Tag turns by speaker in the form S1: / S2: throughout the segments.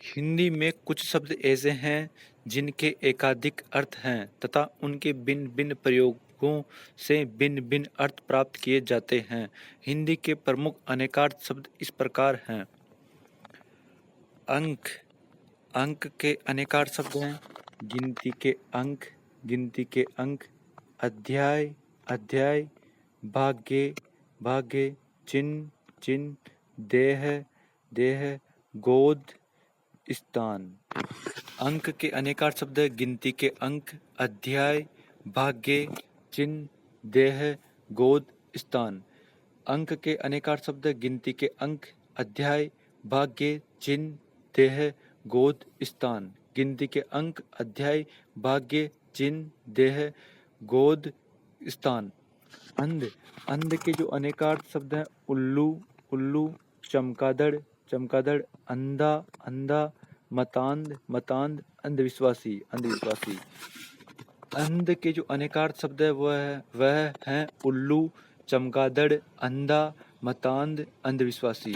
S1: हिंदी में कुछ शब्द ऐसे हैं जिनके एकाधिक अर्थ हैं तथा उनके भिन्न भिन्न प्रयोगों से भिन्न भिन्न अर्थ प्राप्त किए जाते हैं। हिंदी के प्रमुख अनेकार्थ शब्द इस प्रकार हैं। अंक, अंक के अनेकार्थ शब्द हैं गिनती के अंक, गिनती के अंक। अध्याय, अध्याय। भाग्य, भाग्य। चिन्ह, चिन्ह। देह, देह। गोद, स्थान। अंक के अनेकार्थ शब्द है गिनती के अंक, अध्याय, भाग्य, चिन्ह, देह, गोद, स्थान। अंक के अनेकार्थ शब्द है गिनती के अंक, अध्याय, भाग्य, चिन्ह, देह, गोद, स्थान। गिनती के अंक, अध्याय, भाग्य, चिन्ह, देह, गोद, स्थान। अंध, अंध के जो अनेकार्थ शब्द हैं उल्लू, उल्लू। चमगादड़, चमगादड़। अंधा, अंधा। मतांध, मतांध। अंधविश्वासी, अंधविश्वासी। अंध के जो अनेकार्थ शब्द है वह हैं उल्लू, चमगादड़, अंधा, मतांध, अंधविश्वासी।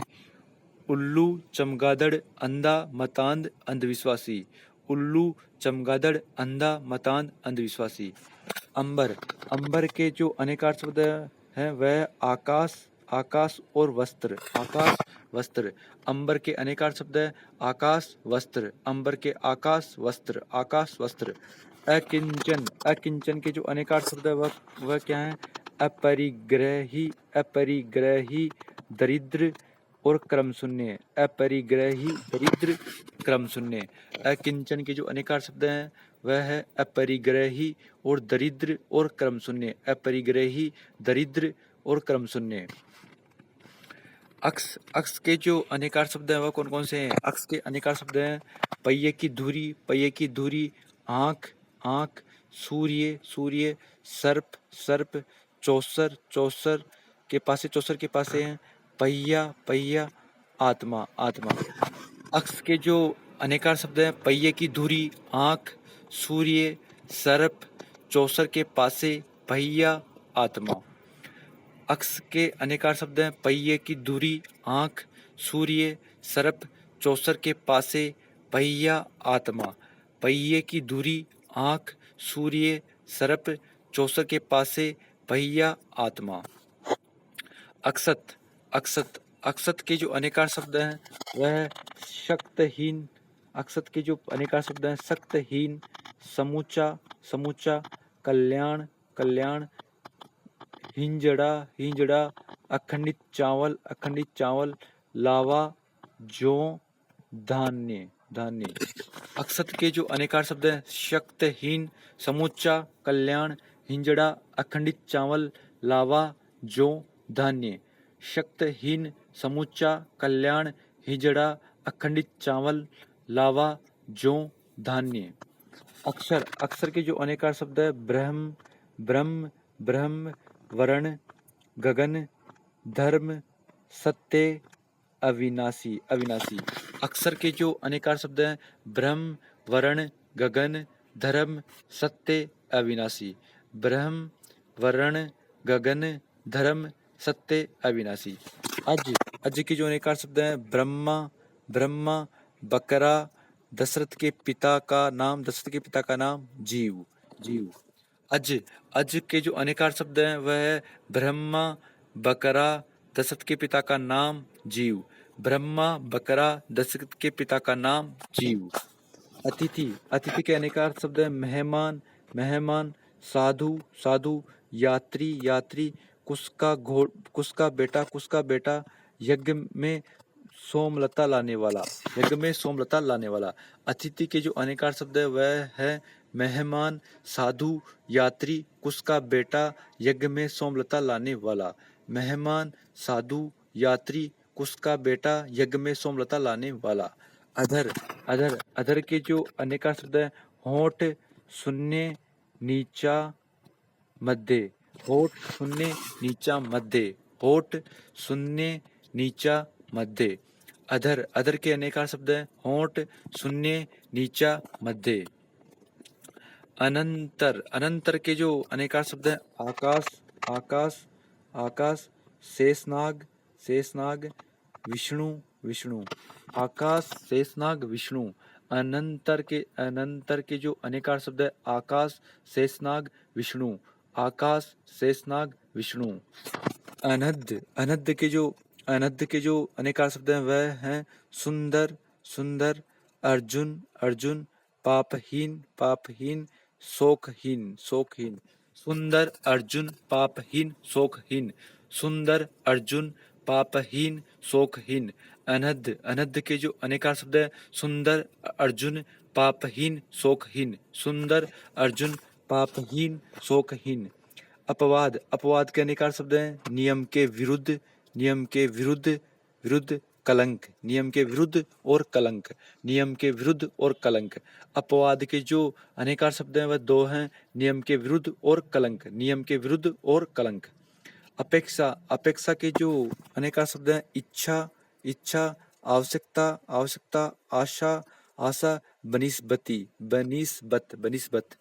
S1: उल्लू, चमगादड़, अंधा, मतांध, अंधविश्वासी। उल्लू, चमगादड़, अंधा, मतांध, अंधविश्वासी। अंबर, अंबर के जो अनेकार्थ शब्द हैं वह आकाश, आकाश और वस्त्र, आकाश, वस्त्र। अंबर के अनेकार्थ शब्द है आकाश, वस्त्र। अंबर के आकाश, वस्त्र, आकाश, वस्त्र। अकिंचन, अकिंचन के जो अनेकार्थ शब्द है वह क्या है? अपरिग्रही, अपरिग्रही। दरिद्र और क्रम शून्य। अपरिग्रही, दरिद्र, क्रम शून्य। अकिंचन के जो अनेकार्थ शब्द हैं वह है अपरिग्रही और दरिद्र और क्रम शून्य। अपरिग्रही, दरिद्र और क्रम शून्य। अक्ष, अक्ष के जो अनेकार्थ शब्द हैं वह कौन कौन से हैं? अक्ष के अनेकार्थ शब्द हैं पहिए की धुरी, पहिए की धुरी। आँख, आँख। सूर्य, सूर्य। सर्प, सर्प। चौसर, चौसर के पासे हैं पहिया, पहिया। आत्मा, आत्मा। अक्ष के जो अनेकार्थ शब्द हैं पहिए की धुरी, आँख, सूर्य, सर्प, चौसर के पासे, पहिया, आत्मा। अक्ष के अनेकार्थ शब्द हैं पहिए की धुरी, आँख, सूर्य, सर्प, चौसर के पासे, पहिया, आत्मा। पहिए की धुरी, आँख, सूर्य, सर्प, चौसर के पासे, पहिया, आत्मा। अक्षत, अक्षत। अक्षत के जो अनेकार्थ शब्द हैं वह शक्तहीन। अक्षत के जो अनेकार्थ शब्द हैं शक्तहीन, समूचा, समूचा। कल्याण, कल्याण। हिंजड़ा, हिंजड़ा। अखंडित चावल, अखंडित चावल। लावा, जौ, धान्य, धान्य। अक्षत के जो अनेकार्थ शब्द हैं शक्तहीन, समूचा, कल्याण, हिंजड़ा, अखंडित चावल, लावा, जौ, धान्य। शक्तहीन, समूचा, कल्याण, हिजड़ा, अखंडित चावल, लावा, जौ, धान्य। अक्षर, अक्षर के जो अनेकार्थ शब्द है ब्रह्म, ब्रह्म, ब्रह्म। वर्ण, गगन, धर्म, सत्य, अविनाशी, अविनाशी। अक्षर के जो अनेकार्थ शब्द हैं ब्रह्म, वर्ण, गगन, धर्म, सत्य, अविनाशी। ब्रह्म, वर्ण, गगन, धर्म, सत्य, अविनाशी। अज, अज के जो अनेकार्थ शब्द हैं ब्रह्मा, ब्रह्मा। बकरा। दशरथ के पिता का नाम, दशरथ के पिता का नाम जीव, जीव। अज, अज के जो अनेकार्थ शब्द हैं वह है ब्रह्मा, बकरा, दशरथ के पिता का नाम जीव। ब्रह्मा, बकरा, दशरथ के पिता का नाम जीव। अतिथि, अतिथि के अनेकार्थ शब्द हैं मेहमान, मेहमान। साधु, साधु। यात्री, यात्री। कुश का बेटा, कुश का बेटा। यज्ञ में सोमलता लाने वाला, यज्ञ में सोमलता लाने वाला। अतिथि के जो अनेकार्थ शब्द है वह है मेहमान, साधु, यात्री, कुश का बेटा, यज्ञ में सोमलता लाने वाला। मेहमान, साधु, यात्री, कुश का बेटा, यज्ञ में सोमलता लाने वाला। अधर, अधर। अधर के जो अनेकार्थ शब्द है होठ, शून्य, नीचा, मध्य। होठ, शून्य, नीचा, मध्य। होठ, शून्य, नीचा, मध्य। अधर, अधर के अनेकार्थ शब्द हैं होठ, शून्य, नीचा, मध्य। अनंतर, अनंतर के जो अनेकार्थ शब्द हैं आकाश, आकाश, आकाश। शेषनाग, शेषनाग। विष्णु, विष्णु। आकाश शेषनाग विष्णु। अनंतर के जो अनेकार शब्द है आकाश शेषनाग विष्णु। आकाश शेषनाग विष्णु। अनद्ध के जो अनेकार शब्द हैं वह हैं सुंदर सुंदर, अर्जुन अर्जुन, पापहीन पापहीन, शोकहीन शोकहीन। सुंदर अर्जुन पापहीन शोकहीन। सुंदर अर्जुन पापहीन शोकहीन। अनद्ध के जो अनेकार शब्द है सुंदर अर्जुन पापहीन शोकहीन। सुंदर अर्जुन पापहीन शोकहीन। अपवाद के अनेकार शब्द हैं नियम के विरुद्ध, नियम के विरुद्ध विरुद्ध, कलंक। नियम के विरुद्ध और कलंक। नियम के विरुद्ध और कलंक। अपवाद के जो अनेकार शब्द हैं वह दो हैं, नियम के विरुद्ध और कलंक। नियम के विरुद्ध और कलंक। अपेक्षा के जो अनेकार शब्द हैं इच्छा, आवश्यकता आशा बनिस्बत।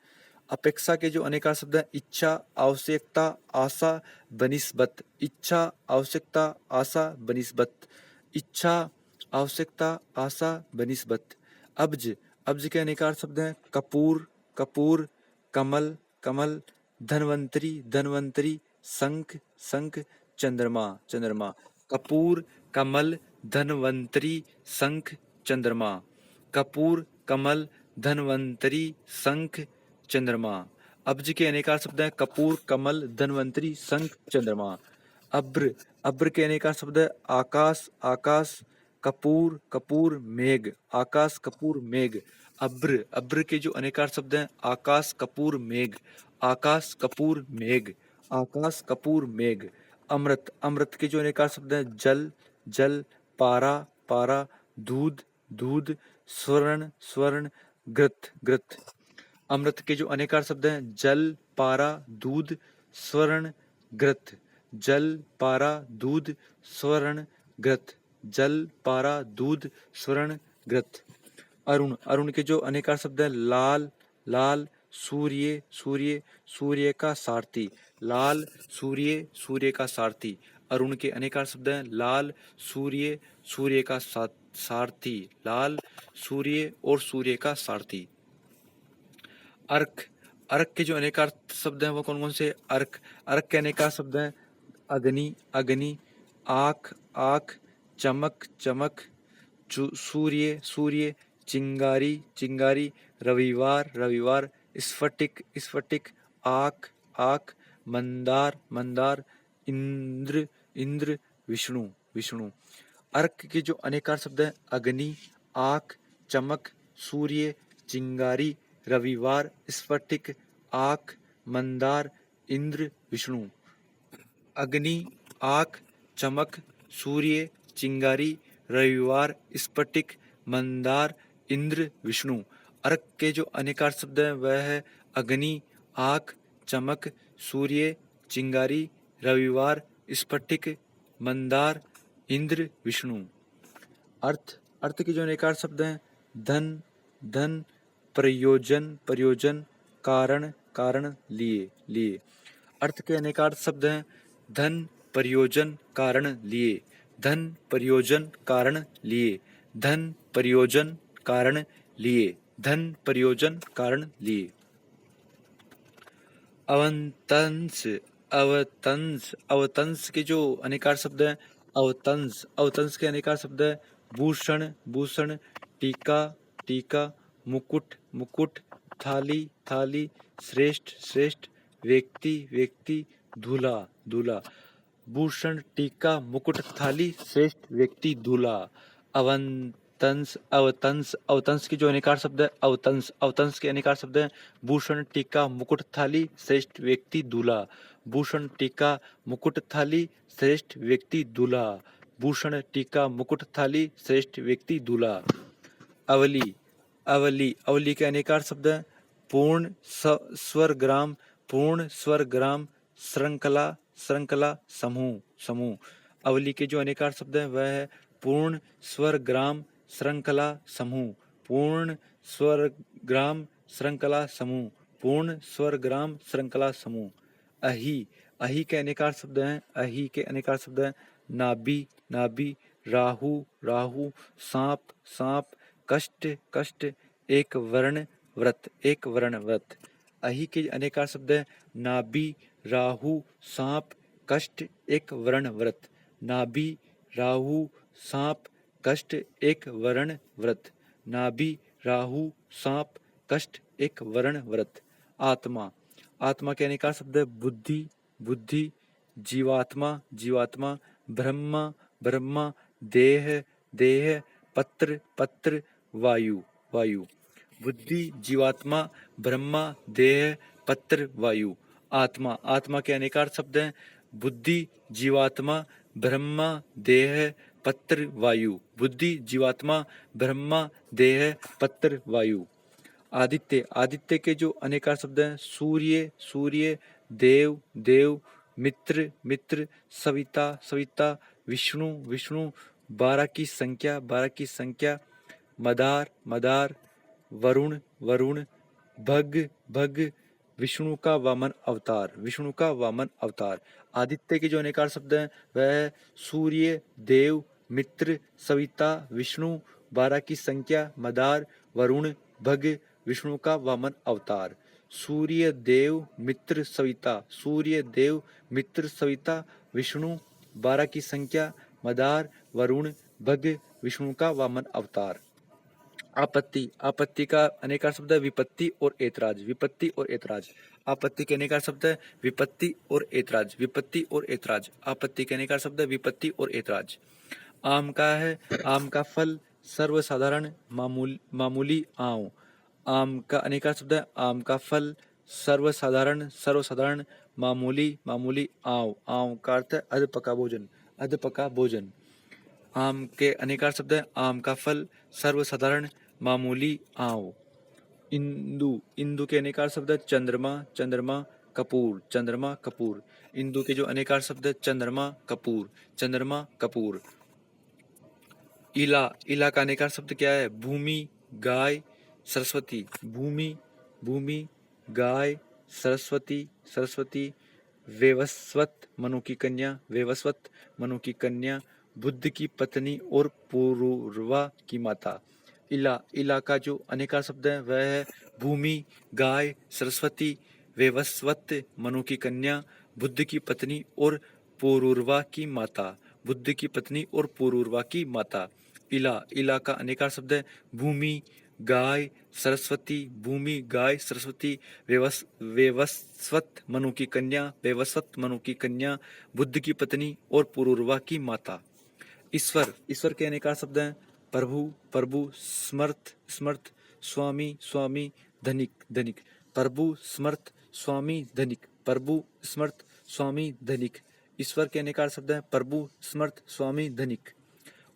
S1: अपेक्षा के जो अनेकार शब्द हैं इच्छा, आवश्यकता, आशा, बनिस्बत। इच्छा, आवश्यकता, आशा, बनिस्बत। इच्छा, आवश्यकता, आशा, बनिस्बत। अब्ज के अनेकार शब्द हैं कपूर, कमल, धनवंतरी, शंख, चंद्रमा। कपूर, कमल, धनवंतरी, शंख, चंद्रमा। कपूर, कमल, धनवंतरी, शंख, चंद्रमा। अब्ज के अनेकार शब्द हैं कपूर, कमल, धनवंतरी, शंख, चंद्रमा। अब्र के अनेकार शब्द है आकाश, कपूर, मेघ। आकाश, कपूर, मेघ। अब्र के जो अनेकार शब्द हैं आकाश, कपूर, मेघ। आकाश, कपूर, मेघ। आकाश, कपूर, मेघ। अमृत के जो अनेकार शब्द हैं जल, पारा, दूध, स्वर्ण, घृत। अमृत के जो अनेकार शब्द हैं जल, पारा, दूध, स्वर्ण, घृत। जल, पारा, दूध, स्वर्ण, घृत। जल, पारा, दूध, स्वर्ण, घृत। अरुण के जो अनेकार शब्द हैं लाल, सूर्य का सारथी। लाल, सूर्य का सारथी। अरुण के अनेकार शब्द हैं लाल, सूर्य का सारथी। लाल, सूर्य और सूर्य का सारथी। अर्क के जो अनेकार शब्द हैं वो कौन कौन से? अर्क के अनेकार शब्द हैं अग्नि, आख, चमक, सूर्य, चिंगारी, रविवार, स्फटिक, आख, मंदार, इंद्र, विष्णु। अर्क के जो अनेकार शब्द हैं अग्नि, आख, चमक, सूर्य, चिंगारी, रविवार, स्फटिक, आख, मंदार, इंद्र, विष्णु। अग्नि, आख, चमक, सूर्य, चिंगारी, रविवार, स्फटिक, मंदार, इंद्र, विष्णु। अर्क के जो अनेकार शब्द हैं वह है अग्नि, आख, चमक, सूर्य, चिंगारी, रविवार, स्फटिक, मंदार, इंद्र, विष्णु। अर्थ के जो अनेकार शब्द हैं धन, प्रयोजन, कारण, लिए। अर्थ के अनेकार शब्द हैं धन, प्रयोजन, कारण, लिए। धन, प्रयोजन, कारण, लिए। धन, प्रयोजन, कारण, लिए। धन, प्रयोजन, कारण, लिए। अवतंस के जो अनेकार शब्द हैं अवतंस के अनेकार शब्द हैं भूषण, टीका, मुकुट, थाली, श्रेष्ठ, व्यक्ति, दूल्हा। भूषण, टीका, मुकुट, थाली, श्रेष्ठ, व्यक्ति, दूल्हा। अवतंस के जो अनेकार शब्द है अवतंस के अनेकार शब्द हैं भूषण, टीका, मुकुट, थाली, श्रेष्ठ, व्यक्ति, दूल्हा। भूषण, टीका, मुकुट, थाली, श्रेष्ठ, व्यक्ति, दूल्हा। भूषण, टीका, मुकुट, थाली, श्रेष्ठ, व्यक्ति, दूल्हा। अवली के अनेकार शब्द हैं पूर्ण, स्वरग्राम, श्रृंखला, समूह। अवली के जो अनेकार शब्द हैं वह है पूर्ण, स्वरग्राम, श्रृंखला, समूह। पूर्ण, स्वरग्राम, श्रृंखला, समूह। पूर्ण, स्वरग्राम, श्रृंखला, समूह। अही के अनेकार शब्द हैं नाभि, राहु राहु, सांप सांप, कष्ट कष्ट, एक वर्ण व्रत, एक वर्ण व्रत। अहि के अनेकार शब्द हैं नाभि, राहु, सांप, कष्ट, एक वर्ण व्रत। नाभि, राहु, सांप, कष्ट, एक वर्ण व्रत। नाभि, राहु, सांप, कष्ट, एक वर्ण व्रत। आत्मा, आत्मा के अनेकार शब्द है बुद्धि बुद्धि, जीवात्मा जीवात्मा, ब्रह्मा ब्रह्मा, देह देह, पत्र पत्र, वायु वायु। बुद्धि, जीवात्मा, ब्रह्मा, देह, पत्र, वायु। आत्मा, आत्मा के अनेकार शब्द हैं बुद्धि, जीवात्मा, ब्रह्मा, देह, पत्र, वायु। बुद्धि, जीवात्मा, ब्रह्मा, देह, पत्र, वायु। आदित्य, आदित्य के जो अनेकार शब्द हैं सूर्य सूर्य, देव देव, मित्र मित्र, सविता सविता, विष्णु विष्णु, 12 की संख्या 12 की संख्या, मदार मदार, वरुण वरुण, भग भग, विष्णु का वामन अवतार विष्णु का वामन अवतार। आदित्य के जो अनेकार शब्द हैं वह है सूर्य, देव, मित्र, सविता, विष्णु, 12 की संख्या, मदार, वरुण, भग, विष्णु का वामन अवतार। सूर्य, देव, मित्र, सविता, सूर्य, देव, मित्र, सविता, विष्णु, 12 की संख्या, मदार, वरुण, भग, विष्णु का वामन अवतार। आपत्ति, आपत्ति का अनेकार शब्द है विपत्ति और ऐतराज, विपत्ति और ऐतराज। आपत्ति के अनेकार शब्द है विपत्ति और ऐतराज, विपत्ति और ऐतराज। आपत्ति के अनेकार शब्द है विपत्ति और ऐतराज। आम का है आम का फल, सर्वसाधारण, मामूली आम। आम का अनेकार शब्द है आम का फल, सर्वसाधारण सर्वसाधारण, मामूली मामूली आम। आम का अर्थ है अधपका भोजन, अधपका भोजन। आम के अनेकार शब्द हैं आम का फल, सर्वसाधारण, मामूली, आम। इंदु, इंदु के अनेकार शब्द है चंद्रमा चंद्रमा, कपूर चंद्रमा कपूर। इंदु के जो अनेकार शब्द है चंद्रमा कपूर, चंद्रमा कपूर। इला, इला का अनेकार शब्द क्या है भूमि, गाय, सरस्वती। भूमि भूमि, गाय, सरस्वती सरस्वती, वेवस्वत, मनु की कन्या, वेवस्वत, मनु की कन्या, बुद्ध की पत्नी और पूर्वा की माता। इला, इला का जो अनेकार शब्द है वह है भूमि, गाय, सरस्वती, वेवस्वत, मनु की कन्या, बुद्ध की पत्नी और पूर्वा की माता, बुद्ध की पत्नी और पूर्वा की माता। इला, इला का अनेकार शब्द है भूमि, गाय, सरस्वती, भूमि, गाय, सरस्वती, वेवस्वत, मनु की कन्या, वेवस्वत, मनु की कन्या, बुद्ध की पत्नी और पूर्वा की माता। ईश्वर, ईश्वर के अनेकार शब्द हैं प्रभु प्रभु, समर्थ समर्थ, स्वामी स्वामी, धनिक धनिक। प्रभु समर्थ, स्वामी धनिक, प्रभु समर्थ, स्वामी धनिक। ईश्वर के अनेकार शब्द हैं प्रभु समर्थ, स्वामी धनिक।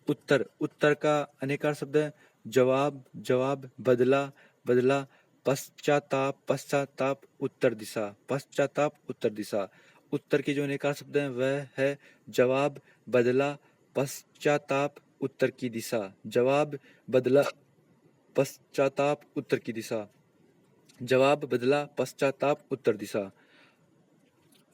S1: उत्तर, उत्तर का अनेकार शब्द है जवाब जवाब, बदला बदला, पश्चाताप पश्चाताप, उत्तर दिशा, पश्चाताप उत्तर दिशा। उत्तर के जो अनेकार शब्द हैं वह है जवाब, बदला, पश्चाताप, उत्तर की दिशा। जवाब, बदला, पश्चाताप, उत्तर की दिशा। जवाब, बदला, पश्चाताप, उत्तर दिशा।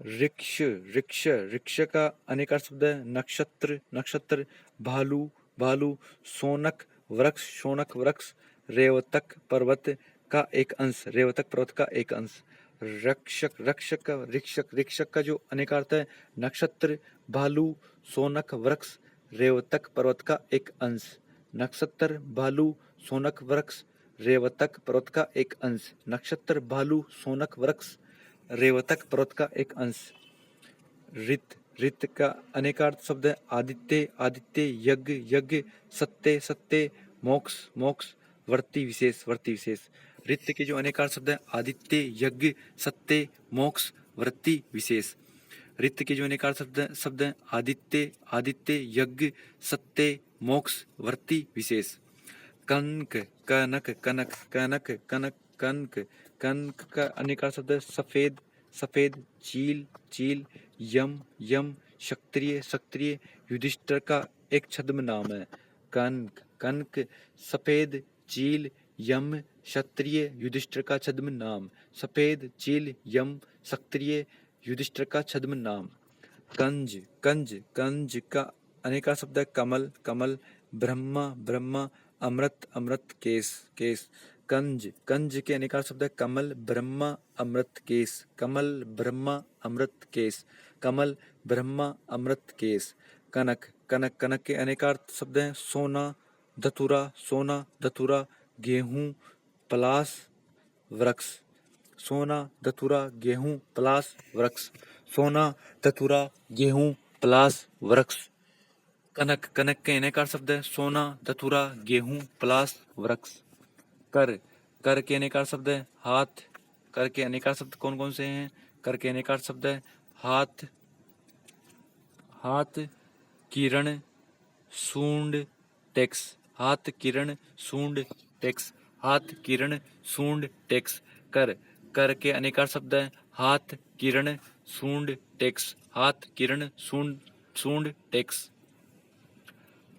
S1: ऋक्ष, ऋक्ष, ऋक्ष का अनेकार शब्द है नक्षत्र नक्षत्र, भालू भालू, शोनक वृक्ष शोनक वृक्ष, रेवतक पर्वत का एक अंश, रेवतक पर्वत का एक अंश। रक्षक, रक्षक का ऋक्षक, ऋक्षक का जो अनेकार्थ है नक्षत्र, भालू, शोनक वृक्ष, रेवतक पर्वत का एक अंश। नक्षत्र, भालू, शोनक वृक्ष, रेवतक पर्वत का एक अंश। नक्षत्र, भालू, शोनक वृक्ष, रेवतक पर्वत का एक अंश। रित, रित का अनेकार्थ शब्द है आदित्य आदित्य, यज्ञ यज्ञ, सत्य सत्य, मोक्ष मोक्ष, वर्ती विशेष वर्ती विशेष। रित के जो अनेकार्थ शब्द है आदित्य, यज्ञ, सत्य, मोक्ष, वृत्ति विशेष। रित के जो अनेकार्थ शब्द है आदित्य आदित्य, यज्ञ, सत्य, मोक्ष, वर्ती विशेष। कनक, कनक कनक कनक कनक कनक, कनक का अनेकार शब्द है सफेद सफेद, चील चील, यम यम, क्षत्रिय क्षत्रिय, युधिष्ठिर का एक छद्म नाम है। कनक, कनक, सफेद, चील, यम, क्षत्रिय, युधिष्ठिर का छद्म नाम। सफेद, चील, यम, क्षत्रिय, युधिष्ठिर का छद्म नाम। कंज, कंज, कंज का अनेकार शब्द है कमल कमल, ब्रह्मा ब्रह्मा, अमृत अमृत, केस केस। कंज कंज के अनेकार शब्द है कमल ब्रह्मा अमृत केस, कमल ब्रह्मा अमृत केस, कमल ब्रह्मा अमृत केस। कनक कनक कनक के अनेकार शब्द हैं सोना धतुरा, सोना धतुरा, गेहूं पलास वृक्ष, सोना धतुरा गेहूं पलास वृक्ष, सोना धतुरा गेहूं पलास वृक्ष। कनक कनक के अनेकार शब्द है सोना धतुरा गेहूं पलास वृक्ष। कर कर के अनेकार शब्द है हाथ, कर के अनेकार शब्द कौन कौन से हैं? कर के अनेकार शब्द है हाथ हाथ, किरण, सूंड, टेक्स, हाथ किरण सूंड टेक्स, हाथ किरण सूंड टेक्स। कर कर के अनेकार शब्द हैं हाथ किरण सूंड टेक्स, हाथ किरण सूंड सूंड टेक्स।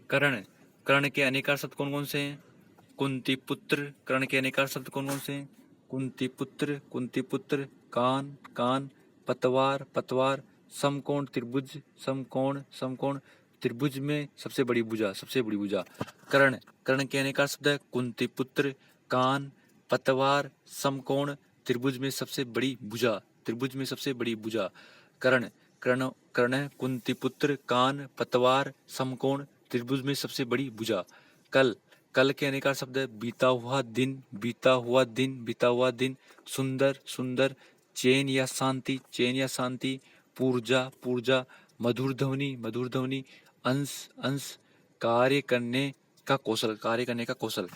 S1: कर्ण कर्ण के अनेकार शब्द कौन कौन से हैं? कुंती पुत्र, कर्ण के अनेकार शब्द कौन कौन से हैं? कुंती पुत्र, कान कान, पतवार पतवार, समकोण त्रिभुज, समकोण समकोण, त्रिभुज में सबसे बड़ी भुजा, सबसे बड़ी भुजा। कर्ण कर्ण के अनेकार शब्द है कुंती पुत्र, कान, पतवार, समकोण, त्रिभुज में सबसे बड़ी भुजा, त्रिभुज में सबसे बड़ी भुजा। कर्ण कर्ण कर्ण कुंती पुत्र, कान, पतवार, समकोण, त्रिभुज में सबसे बड़ी भुजा। कल कल के अनेकार शब्द है बीता हुआ दिन, बीता हुआ दिन, बीता हुआ दिन, सुंदर सुंदर, चैन या शांति, चैन या शांति, पूर्जा पूर्जा, मधुर ध्वनि, मधुर ध्वनि, अंश अंश, कार्य करने का कौशल, कार्य करने का कौशल।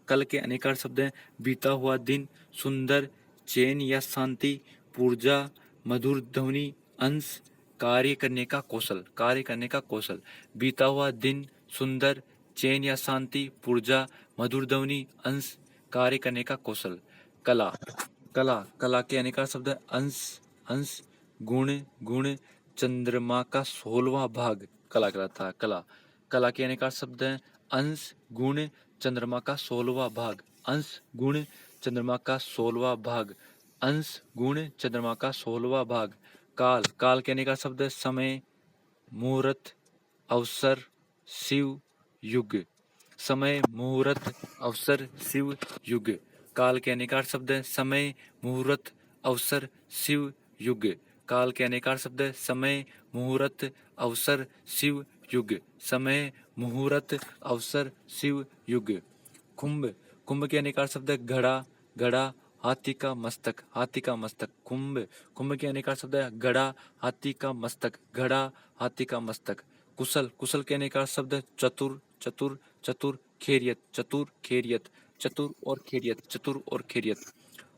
S1: कल के अनेकार शब्द हैं बीता हुआ दिन, सुंदर, चैन या शांति, पूर्जा, मधुर ध्वनि, अंश, कार्य करने का कौशल, कार्य करने का कौशल। बीता हुआ दिन, सुंदर, चैन या शांति, पूर्जा, मधुर ध्वनि, अंश, कार्य करने का कौशल। कला कला कला के अनेकार शब्द है अंश अंश, गुण गुण, चंद्रमा का 16वां भाग कला कहलाता है। कला कला के अनेकार शब्द हैं अंश गुण, चंद्रमा का 16वां भाग, अंश गुण, चंद्रमा का 16वां भाग, अंश गुण, चंद्रमा का 16वां भाग। काल काल के अनेकार शब्द है समय, मुहूर्त, अवसर, शिव, युग, समय, मुहूर्त, अवसर, शिव, युग। काल के अनेकार शब्द है समय, मुहूर्त, अवसर, शिव, युग। काल के अनेकार शब्द है समय, मुहूर्त, अवसर, शिव, युग, समय, मुहूर्त, अवसर, शिव, युग। कुंभ कुंभ के अनेकार शब्द है घड़ा घड़ा, हाथी का मस्तक, हाथी का मस्तक, कुंभ कुंभ के अनेकार शब्द है घड़ा, हाथी का मस्तक, घड़ा, हाथी का मस्तक। कुशल कुशल के अनेकार शब्द है चतुर चतुर चतुर, खैरियत चतुर खैरियत, चतुर और खैरियत, चतुर और खैरियत।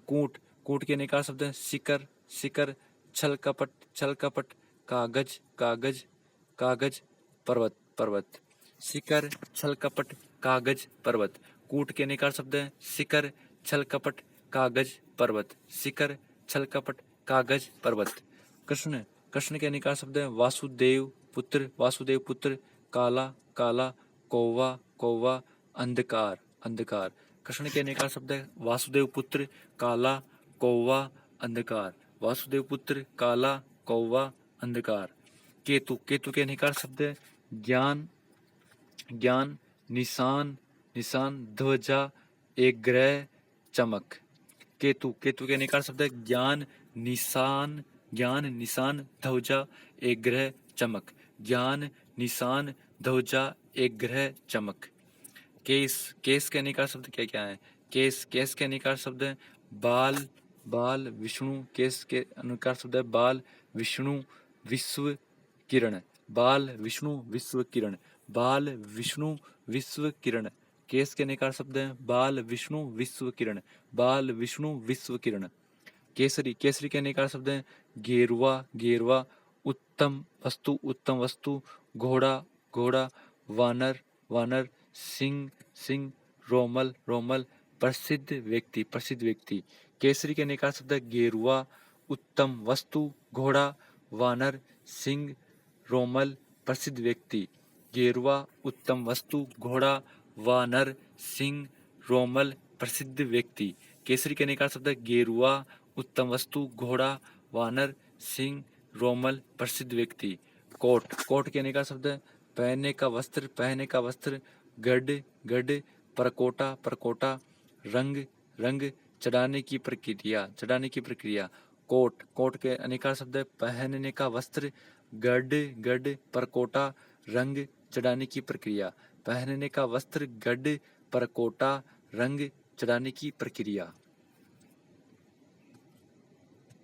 S1: कूट कूट के अनेकार शब्द है शिकर शिकर, छल कपट, कागज कागज कागज, पर्वत पर्वत। शिकर, छल कपट, कागज, पर्वत। कूट के अनेकार शब्द हैं शिकर, छल कपट, कागज, पर्वत, शिकर, छल कपट, कागज, पर्वत। कृष्ण कृष्ण के अनेकार शब्द हैं वासुदेव पुत्र, काला काला, कौवा कौवा, अंधकार अंधकार। कृष्ण के अनेकार शब्द हैं वासुदेव पुत्र, काला, कौवा, अंधकार, वासुदेव पुत्र, काला, कौवा, अंधकार। केतु केतु के अनेकार शब्द हैं ज्ञान ज्ञान, निशान निशान, ध्वजा, एक ग्रह, चमक। केतु केतु के अनेकार शब्द है ज्ञान निशान, ध्वजा, एक ग्रह, चमक, ज्ञान निशान, ध्वजा, एक ग्रह, चमक। केस केस के अनेकार शब्द क्या क्या है? केस केस के अनेकार शब्द है बाल बाल, विष्णु, केस के अनेकार शब्द है बाल, विष्णु, विश्व, किरण, बाल विष्णु विश्व किरण, बाल विष्णु विश्व किरण। केस के अनेकार शब्द हैं बाल विष्णु विश्व किरण, बाल विष्णु विश्व किरण। केसरी केसरी के अनेकार शब्द हैं गेरुआ गेरुआ, उत्तम वस्तु, घोड़ा घोड़ा, वानर वानर, सिंह सिंह, रोमल रोमल, प्रसिद्ध व्यक्ति। केसरी के अनेकार शब्द है गेरुआ, उत्तम वस्तु, घोड़ा, वानर, सिंह, रोमल, प्रसिद्ध व्यक्ति। गेरुआ, उत्तम वस्तु, घोड़ा, वानर, सिंह, रोमल, प्रसिद्ध व्यक्ति। केसरी के अनेकार शब्द है गेरुआ, उत्तम वस्तु, घोड़ा, वानर, सिंह, रोमल, प्रसिद्ध व्यक्ति। कोट, कोट के अनेक शब्द हैं पहनने का वस्त्र, पहनने का वस्त्र, गढ़, गढ़, परकोटा, परकोटा, रंग, रंग, चढ़ाने की प्रक्रिया, चढ़ाने की प्रक्रिया। कोट, कोट के अनेक शब्द हैं पहनने का वस्त्र, गढ़, गढ़, परकोटा, रंग, चढ़ाने की प्रक्रिया। पहनने का वस्त्र, गढ़, परकोटा, रंग, चढ़ाने की प्रक्रिया।